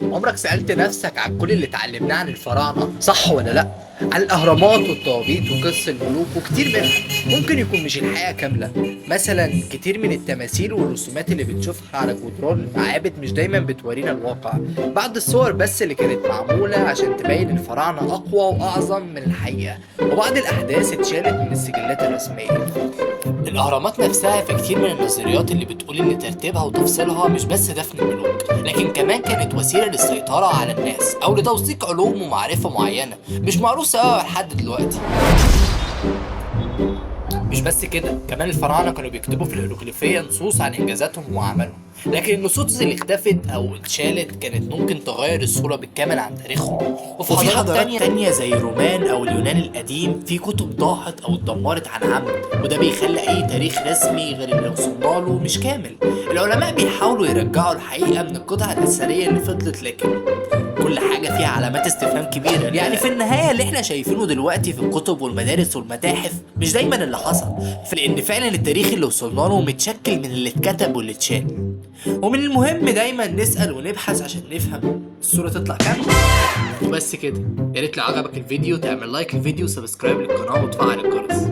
عمرك سألت نفسك عن كل اللي اتعلمناه عن الفراعنة صح ولا لأ؟ عن الأهرامات والطوابيت وقصص الملوك وكتير منها ممكن يكون مش الحقيقة كاملة. مثلا كتير من التماثيل والرسومات اللي بنشوفها على جدران المعابد مش دايما بتورينا الواقع. بعض الصور بس اللي كانت معمولة عشان تبين الفراعنة أقوى وأعظم من الحقيقة، وبعض الأحداث اتشالت من السجلات الرسمية. الأهرامات نفسها في كتير من النظريات اللي بتقول إن ترتيبها وتفصيلها مش بس دفن الملوك، لكن كمان كانت وسيلة للسيطرة على الناس أو لتوثيق علوم ومعرفة معينة مش معروفة أوي لحد دلوقتي. مش بس كده، كمان الفراعنة كانوا بيكتبوا في الهيروغليفية نصوص عن إنجازاتهم وأعمالهم، لكن النصوص اللي اختفت أو اتشالت كانت ممكن تغير الصورة بالكامل عن تاريخهم. وفي حضارات تانية زي الرومان أو اليونان القديم في كتب ضاعت أو اتدمرت عن عمد، وده بيخلي أي تاريخ رسمي غير اللي وصلنا له مش كامل. العلماء بيحاولوا يرجعوا الحقيقة من القطع الأثرية اللي فضلت، لكن كل حاجة فيها علامات استفهام كبيرة. يعني في النهاية اللي احنا شايفينه دلوقتي في الكتب والمدارس والمتاحف مش دايما اللي حصل، لأن فعلا التاريخ اللي وصلنا له متشكل من اللي اتكتب واللي اتشال. ومن المهم دايما نسأل ونبحث عشان نفهم الصورة تطلع كاملة. وبس كده، يا ريت لو عجبك الفيديو تعمل لايك للفيديو وسبسكرايب للقناة وتفعل الجرس.